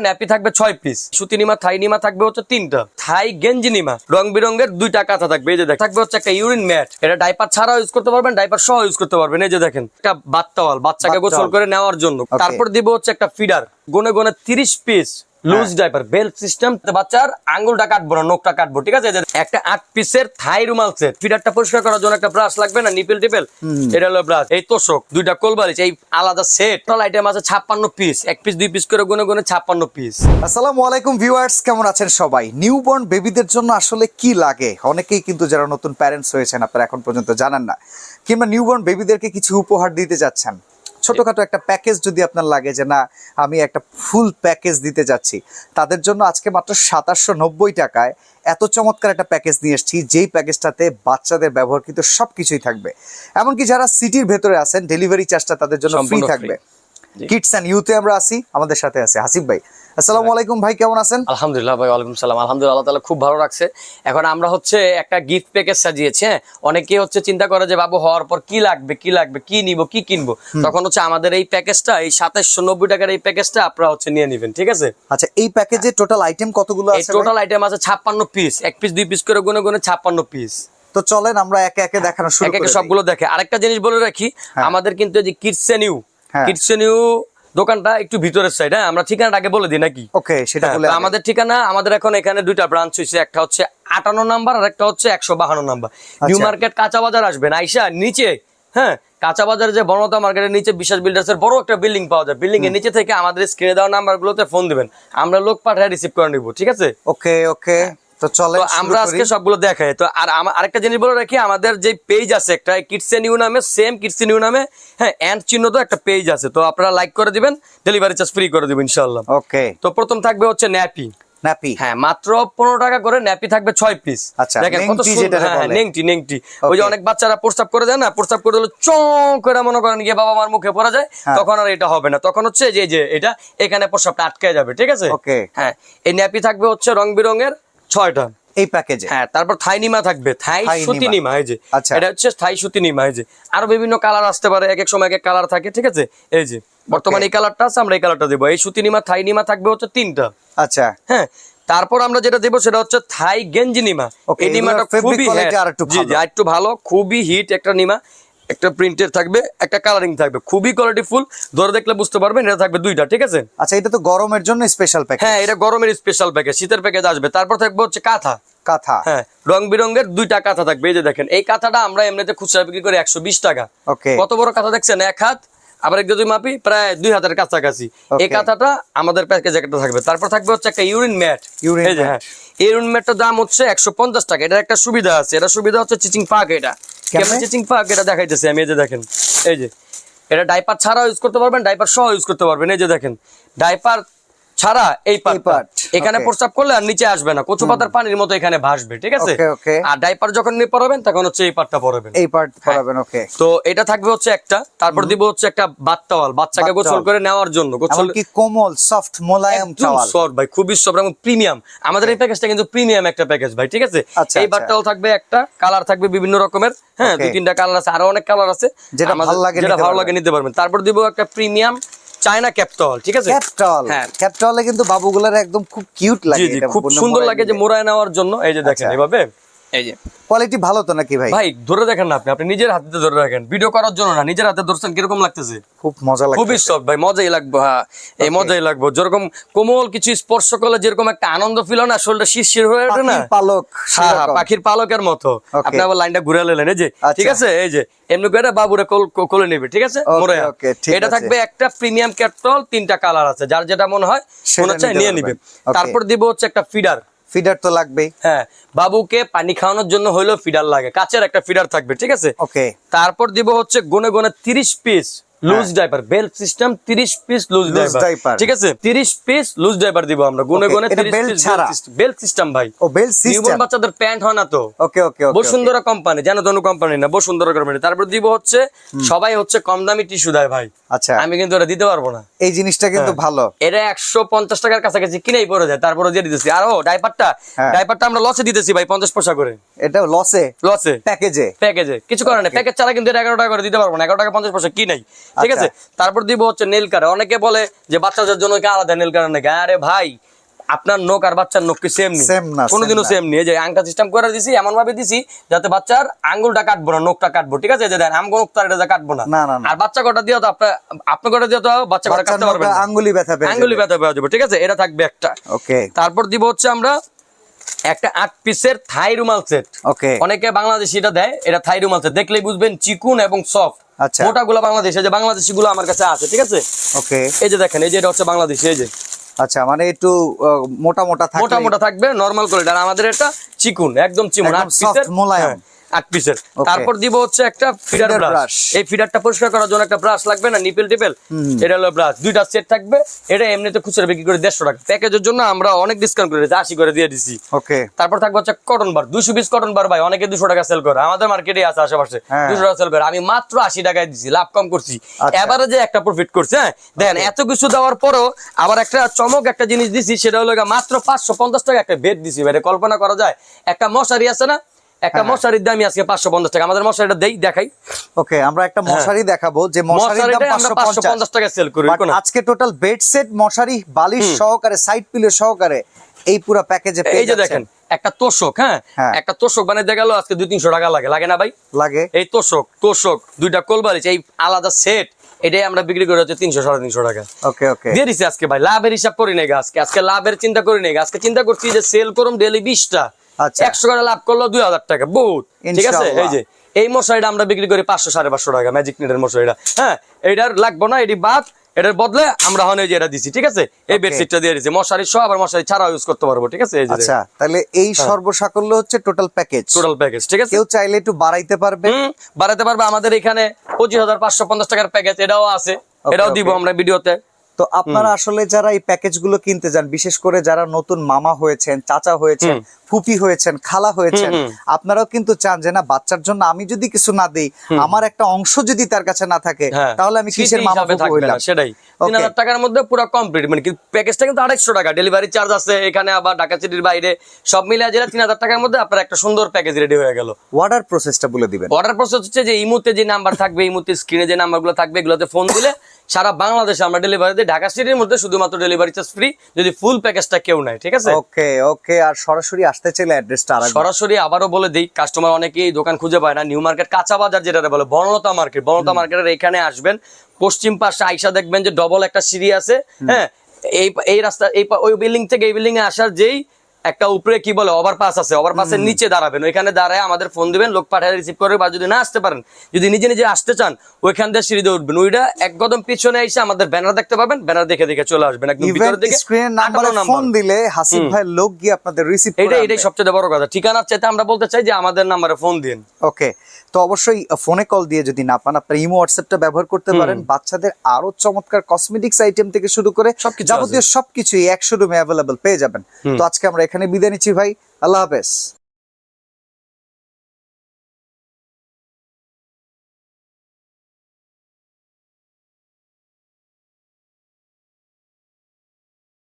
Nappy থাকবে 6 piece, সুতি নিমা থাই নিমা থাকবে হচ্ছে 3টা, থাই গেঞ্জি নিমা রং বেরঙের 2টা কাঁথা থাকবে। এই যে দেখেন থাকবে হচ্ছে একটা ইউরিন ম্যাট, এটা ডাইপার ছাড়াও ইউজ করতে পারবেন, ডাইপার সহ ইউজ করতে পারবেন। এই যে দেখেন একটা বাচ্চাওয়াল, বাচ্চাকে গোসল করে নেওয়ার জন্য। তারপর দিব হচ্ছে একটা ফিডার, গুনে গুনে 30 piece loose diaper, belt system, বাচ্চার আঙ্গুলটা কাটবো না, নখটা কাটবো, ঠিক আছে। একটা 8 পিসের থাই রুমাল সেট, ফিডারটা পরিষ্কার করার জন্য একটা ব্রাশ লাগবে না, নিপেল টিপেল, এটা হলো ব্রাশ, এই তোষক, 2টা কোলবালিশ, এই আলাদা সেট। টোটাল আইটেম আছে 56 পিস, 1 পিস 2 পিস করে গুনে গুনে 56 পিস। আসসালামু আলাইকুম ভিউয়ার্স, কেমন আছেন সবাই? নিউবর্ন বেবিদের জন্য আসলে কি লাগে? অনেকেই কিন্তু যারা নতুন প্যারেন্টস হয়েছেন আপনারা এখন পর্যন্ত জানেন না, কিংবা নিউবর্ন বেবিদেরকে কিছু উপহার দিতে যাচ্ছেন, ছোটখাটো একটা প্যাকেজ যদি আপনার লাগে যে না আমি একটা ফুল প্যাকেজ দিতে যাচ্ছি, তাদের জন্য আজকে মাত্র 2790 টাকায় এত চমৎকার একটা প্যাকেজ নিয়ে এসেছি, যেই প্যাকেজটাতে বাচ্চাদের ব্যবহার কিন্তু সবকিছুই থাকবে। এমনকি যারা সিটির ভেতরে আছেন, ডেলিভারি চার্জটা তাদের জন্য ফ্রি থাকবে। কিডস এন্ড ইউথে আমরা আসি, আমাদের সাথে আছে হাসিব ভাই। আসসালামু আলাইকুম ভাই, কেমন আছেন? আলহামদুলিল্লাহ ভাই, ওয়ালাইকুম সালাম। আলহামদুলিল্লাহ, আল্লাহ তাআলা খুব ভালো রাখছে। এখন আমরা হচ্ছে একটা গিফট প্যাকেজ সাজিয়েছি। অনেকে হচ্ছে চিন্তা করে যে বাবু হওয়ার পর কি লাগবে কি নিব কি কিনবো, তখন হচ্ছে আমাদের এই প্যাকেজটা, এই 2790 টাকার এই প্যাকেজটা আপনারা হচ্ছে নিয়ে নেবেন, ঠিক আছে। আচ্ছা, এই প্যাকেজে টোটাল আইটেম কতগুলো আছে? টোটাল আইটেম আছে 56 পিস, 1 পিস 2 পিস করে গুনে গুনে 56 পিস। তো চলেন আমরা একে একে দেখানো শুরু করি, একে সবগুলো দেখে। আরেকটা জিনিস বলে রাখি, আমাদের কিন্তু এই যে কিডস এন্ড ইউ দোকানটা একটু ভিতরের সাইড। হ্যাঁ, আমরা ঠিকানাটা আগে বলে দিই নাকি? ওকে, সেটা বলে। আমাদের ঠিকানা, আমাদের এখন এখানে 2টা ব্রাঞ্চ হয়েছে, একটা হচ্ছে 58 নাম্বার আর একটা হচ্ছে 152 নাম্বার। নিউ মার্কেট কাঁচা বাজার আসবেন, আইসা নিচে, হ্যাঁ, কাঁচা বাজার যে বনতা মার্কেটের নিচে বিশ্বাস বিল্ডার্স এর বড় একটা বিল্ডিং পাওয়া যায়, বিল্ডিং এর নিচে থেকে আমাদের স্ক্রিনে দেওয়া নাম্বার গুলোতে ফোন দিবেন, আমরা লোক পাঠায় রিসিভ করে নিব, ঠিক আছে। ওকে ওকে, তো চলে আমরা আজকে সবগুলো দেখাই। তো আর আরেকটা জিনিস বলে রাখি, আমাদের যে পেজ আছে একটা কিডস এন্ড ইউ নামে, সেম কিডস এন্ড ইউ নামে, হ্যাঁ, এন্ড চিহ্ন তো একটা পেজ আছে, তো আপনারা লাইক করে দিবেন, ডেলিভারি চার্জ ফ্রি করে দিবেন ইনশাআল্লাহ। ওকে, তো প্রথম থাকবে হচ্ছে ন্যাপি। হ্যাঁ, মাত্র 15 টাকা করে ন্যাপি থাকবে 6 পিস। দেখেন কত সুন্দর, নেংটি। ওই যে অনেক বাচ্চারা প্রস্রাব করে দেয় না, প্রস্রাব করে দিলে চং করে মনে করেন গিয়ে বাবা মার মুখে পড়া যায়, তখন আর এটা হবে না, তখন হচ্ছে যে এটা এখানে প্রস্রাবটা আটকে যাবে, ঠিক আছে। ওকে, হ্যাঁ, এই ন্যাপি থাকবে হচ্ছে রং বেরঙের 6টা এই প্যাকেজে। হ্যাঁ, তারপর থাই নিমা থাকবে, থাই সুতি নিমা, এই যে এটা হচ্ছে থাই সুতি নিমা, এই যে আরো বিভিন্ন কালার আসতে পারে, এক এক সময় এক এক কালার থাকে, ঠিক আছে। এই যে বর্তমানে এই কালারটা আছে, আমরা এই কালারটা দেবো। এই সুতি নিমা থাই নিমা থাকবে হচ্ছে 3টা। আচ্ছা, হ্যাঁ, তারপর আমরা যেটা দেবো সেটা হচ্ছে থাই গেঞ্জি নিমা। এই নিমাটা খুবই একটু ভালো, খুবই হিট একটা নিমা, একটা প্রিন্টের থাকবে, একটা কালারিং থাকবে, খুবই কোয়ালিটি ফুল, ধরে দেখলে বুঝতে পারবেন। এটা থাকবে 2টা, ঠিক আছে। আচ্ছা, এটা তো গরমের জন্য স্পেশাল প্যাকেজ। হ্যাঁ, এটা গরমের স্পেশাল প্যাকেজ, শীতের প্যাকেজ আসবে। তারপর থাকবে হচ্ছে কাঁথা। হ্যাঁ, রং বেরঙের 2টা কাঁথা থাকবে। এই যে দেখেন, এই কাঁথাটা আমরা এমনিতে খুচরা বিক্রি করি 120 টাকা। কত বড় কাঁথা দেখছেন, 1 হাত, আবার এক যদি মাপি প্রায় 2 হাতের কাছাকাছি। এই কাঁথাটা আমাদের প্যাকেজে একটা থাকবে। তারপর থাকবে হচ্ছে একটা ইউরিন ম্যাট। এই যে হ্যাঁ, ইউরিন ম্যাটটার দাম হচ্ছে 150 টাকা। এটার একটা সুবিধা আছে, এটা সুবিধা হচ্ছে চিচিং পাক। এটা কেমন চিচিং পাক এটা দেখাইতেছি আমি। এই যে দেখেন, এই যে এটা ডাইপার ছাড়াও ইউজ করতে পারবেন, ডাইপার সহ ইউজ করতে পারবেন। এই যে দেখেন, ডাইপার ছাড়া এই পার্ট এখানে প্রস্রাব করলে আর নিচে আসবে না, কচু পাতার পানির মতো এখানে ভাসবে, ঠিক আছে। আর ডাইপার যখন নিয়ে পরাবেন তখন হচ্ছে এই পার্টটা পরাবেন, এই পার্ট পরাবেন। ওকে, তো এটা থাকবে হচ্ছে একটা। তারপর দিব হচ্ছে একটা বাচ্চাওয়াল, বাচ্চাকে গোসল করে নেওয়ার জন্য। গোসল কি কোমল, সফট, মোলায়েম টাওয়াল, সফট ভাই, খুবই সফট এবং প্রিমিয়াম। আমাদের এই প্যাকেজটা কিন্তু প্রিমিয়াম একটা প্যাকেজ ভাই, ঠিক আছে। এই বাচ্চাওয়াল থাকবে একটা, কালার থাকবে বিভিন্ন রকমের, হ্যাঁ, 2-3টা কালার আছে, আরো অনেক কালার আছে, যেটা ভালো লাগে নিতে পারবেন। তারপর দিব একটা প্রিমিয়াম চায়না ক্যাপটল, ঠিক আছে। হ্যাঁ, ক্যাপটলে কিন্তু বাবুগুলার একদম খুব কিউট লাগে, এটা খুব সুন্দর লাগে যে মোড়ায় নেওয়ার জন্য। এই যে দেখেন এভাবে, এই যে কোয়ালিটি ভালো তো নাকি ভাই? ভাই ধরে দেখেন না, আপনি নিজের হাতে ধরে রাখেন, ভিডিও করার জন্য না, নিজের হাতে ধরছেন, কিরকম লাগতেছে? খুব মজা লাগে, খুবই সফট ভাই, মজাই লাগবে। হ্যাঁ, এই মজাই লাগবে। যেরকম কোমল কিছু স্পর্শ করলে যেরকম একটা আনন্দ ফিল হয় না, শরীরটা শিরশির হয়ে ওঠে না, পালক, হ্যাঁ, পাখির পালকের মতো। আপনি আবার লাইনটা ঘুরে নিলেন, এই যে, ঠিক আছে। এই যে এমনি করে বাবুরে কোলে নেবে, ঠিক আছে, মোরে। এটা থাকবে একটা প্রিমিয়াম ক্যাপটল, 3টা কালার আছে, যার যেটা মনে হয় মনে চায় নিয়ে নিবে। তারপর দিব হচ্ছে একটা ফিডার তো লাগবেই। হ্যাঁ, বাবুকে পানি খাওয়ানোর জন্য হইলেও ফিডার লাগে, কাচের একটা ফিডার থাকবে, ঠিক আছে। ওকে, তারপর দিব হচ্ছে গুনে গুনে 30 piece loose diaper, belt system, 30 piece loose diaper, ঠিক আছে। 30 পিস লুজ ডাইপার দিব আমরা গুনে গুনে, 30 পিস বেল্ট সিস্টেম ভাই। ও, বেল্ট সিস্টেম, নিউবর্ন বাচ্চাদের প্যান্ট হয় না তো। ওকে ওকে, বসুন্ধরা কোম্পানি, জানো তো কোম্পানি না, বসুন্ধরা কোম্পানি। তারপর দিব হচ্ছে, সবাই হচ্ছে কম দামি টিস্যু দেয় ভাই। আচ্ছা, আমি কিন্তু এটা দিতে পারবো না। এই জিনিসটা কিন্তু ভালো, এটা 150 টাকার কাছাকাছি কিনেই পড়ে যায়, তারপরে দিয়ে দিতেছি। আর ডাইপারটা আমরা লসে দিতেছি ভাই, 50 পয়সা করে। এটা লসে প্যাকেজে কিছু করে না, প্যাকেজ ছাড়া কিন্তু 11 টাকা করে দিতে পারবো না, 11 টাকা 50 পয়সা কি নাই। ঠিক আছে। তারপর দিব হচ্ছে নেল কাটার। অনেকে বলে যে বাচ্চাদের জন্য কি আলাদা নেল কাটার নাকি? আরে ভাই, আপনার নখ আর বাচ্চার নখ কি সেম না? কোনোদিনও সেম নেই। এই যে আংটা সিস্টেম করে দিছি, এমন ভাবে দিছি যাতে বাচ্চার আঙ্গুলটা কাটবো না, নখটা কাটবো, ঠিক আছে? যে দেন আমগো নখ তার এটা কাটবো না। আর বাচ্চা কটা দিয়ে তো আপনি কটা দিয়ে তো বাচ্চা কটা কাটতে পারবেন না, আঙ্গুলি ব্যথা পেয়ে যাবে, ঠিক আছে? এটা থাকবে একটা। ওকে। তারপর দিব হচ্ছে আমরা একটা 8 পিসের থাই রুমাল সেট। ওকে। অনেকে বাংলাদেশি এটা দেয়, এটা থাই রুমাল সেট। দেখলেই বুঝবেন চিকুন এবং সফট। আচ্ছা। মোটা গুলো বাংলাদেশি, যে বাংলাদেশি গুলো আমার কাছে আছে, ঠিক আছে? ওকে। এই যে দেখেন, এই যে এটা হচ্ছে বাংলাদেশি, এই যে। আচ্ছা, মানে একটু মোটা মোটা থাকবে নরমাল করে। আর আমাদের এটা চিকুন, একদম চিকুন, 8 পিসের মোলায়েম, 8 পিসের। তারপর দিব হচ্ছে একটা ফিডার ব্রাশ। এই ফিডারটা পরিষ্কার করার জন্য একটা ব্রাশ লাগবে না, নিপল টিপল, এটা হলো ব্রাশ। দুইটা সেট থাকবে। এটা এমনিতে খুচরা বিক্রি করে 150 টাকা। প্যাকেজের জন্য আমরা অনেক ডিসকাউন্ট করে দিয়েছি, 80 করে দিয়ে দিছি। ওকে। তারপর থাকবে হচ্ছে কটন বার, 200 পিস কটন বার। ভাই অনেকে 200 টাকা সেল করে, আমাদের মার্কেটে আছে আশেপাশে 200 টাকা সেল করে। আমি মাত্র 80 টাকায় দিছি, লাভ কম করছি, এবারে একটা প্রফিট করছি। হ্যাঁ দেখেন, এত কিছু দেওয়ার পরও আবার একটা চমক একটা জিনিস দিছি, সেটা হলো মাত্র 550 টাকা একটা বেড দিছি। ভাই কল্পনা করা যায়? একটা মশারি আছে না, একটা মশারির দামই আজকে 550 টাকা। আমাদের মশারিটা দেখাই। ওকে, আমরা একটা মশারি দেখাবো, যে মশারির দাম 550 টাকা সেল করি। আজকে টোটাল বেড সেট, মশারি, বালিশ সহকারে, সাইড পিলো সহকারে এই পুরো প্যাকেজে পেয়ে যাচ্ছেন। এই যে দেখেন, একটা তোষক, হ্যাঁ একটা তোষক বানাইতে গেল আজকে 200-300 টাকা লাগে না ভাই? লাগে। এই তোষক, দুইটা কোলবালিশ, এই আলাদা সেট, এটাই আমরা বিক্রি করে হচ্ছে 300-350 টাকা। ওকে ওকে, দিয়ে দিছি আজকে ভাই। লাভের হিসাব করি নাই আজকে লাভের চিন্তা করি নাই। আজকে চিন্তা করছি যে সেল করুম ডেইলি 20টা, 100 করে লাভ করলো 2000 টাকা, বহুত, ঠিক আছে? এই যে এই মশারিটা আমরা বিক্রি করি 500-550 টাকা, ম্যাজিক নেটের মশারিটা। হ্যাঁ, এটার লাগবো না, এটি বাদ। এটার বদলে আমরা হনে যে এটা দিছি, ঠিক আছে? এই বেডশিটটা দিয়ে দিছি, মশারি সহ, আবার মশারি ছাড়াও ইউজ করতে পারবো, ঠিক আছে? আচ্ছা, তাহলে এই সর্বসাকল্য হচ্ছে টোটাল প্যাকেজ, ঠিক আছে? কেউ চাইলে একটু বাড়াইতে পারবে, আমাদের এখানে 25,550 টাকার প্যাকেজ, এটাও আছে, এটাও দিব আমরা ভিডিওতে। তো আপনারা আসলে যারা এই প্যাকেজ গুলো কিনতে যান, বিশেষ করে যারা নতুন মামা হয়েছেন, চাচা হয়েছেন, ফুপি হয়েছেন, খালা হয়েছেন, আপনারাও কিন্তু চান যে না, বাচ্চার জন্য আমি যদি কিছু না দেই, আমার একটা অংশ যদি তার কাছে না থাকে, তাহলে আমি কিসের মামা ফুপি হইলাম? সেটাই। 3000 টাকার মধ্যে পুরো কমপ্লিট, মানে কি প্যাকেজটা কিন্তু 250 টাকা, ডেলিভারি চার্জ আছে এখানে, আবার ঢাকা সিটির বাইরে সব মিলে যেটা 3000 টাকার মধ্যে আপনার একটা সুন্দর প্যাকেজ রেডি হয়ে গেল। অর্ডার প্রসেসটা বলে দিবেন। অর্ডার প্রসেস হচ্ছে যে এই মুহূর্তে যে নাম্বার থাকবে, এই মুহূর্তে স্ক্রিনে যে নাম্বারগুলো থাকবে, এগুলোতে ফোন দিলে সারা বাংলাদেশে আমরা ডেলিভারি দিই। ঢাকা সিটির মধ্যে শুধুমাত্র ডেলিভারি চার্জ ফ্রি, যদি ফুল প্যাকেজটা কেউ নেয়, ঠিক আছে? ওকে ওকে। আর সরাসরি আসতে চাইলে অ্যাড্রেসটা সরাসরি আবারও বলে দিই, কাস্টমার অনেকেই দোকান খুঁজে পায় না। নিউ মার্কেট কাঁচা বাজার যেটা বলে, বনলতা মার্কেটের এখানে আসবেন, পশ্চিম পাশে আইসা দেখবেন যে ডবল একটা সিঁড়ি আছে। হ্যাঁ, এই রাস্তা, ওই বিল্ডিং থেকে এই বিল্ডিং এ আসার যেই একটা উপরে কি বলে ওভারপাস আছে, ওভারপাসের নিচে দাঁড়াবেন। ওইখানে দাঁড়ায় আমাদের ফোন দিবেন, লোক পাঠায় রিসিভ করবে। বা যদি না আসতে পারেন, যদি নিজে নিজে আসতে চান, ওইখান দিয়ে সিঁড়ি দিয়ে উঠবেন। ওইটা এক কদম পিছনে এসে আমাদের ব্যানার দেখতে পাবেন, ব্যানার দেখে চলে আসবেন একদম ভিতরের দিকে। স্ক্রিনের নাম্বারে ফোন দিলে হাসিব ভাই লোক গিয়ে আপনাদের রিসিভ করে। এটাই সবচেয়ে বড় কথা। ঠিকানার চাইতে আমরা বলতে চাই যে আমাদের নাম্বারে ফোন দিন। ওকে, তো অবশ্যই ফোনে কল দিয়ে যদি না পান, আপনারা ইমো হোয়াটসঅ্যাপটা ব্যবহার করতে পারেন। বাচ্চাদের আরো চমৎকার কসমেটিক্স আইটেম থেকে শুরু করে যাবতীয় সবকিছুই 100 রুমে অ্যাভেলেবল পেয়ে যাবেন। তো আজকে আমরা এখানে বিদায় নিচ্ছি ভাই, আল্লাহ হাফেজ।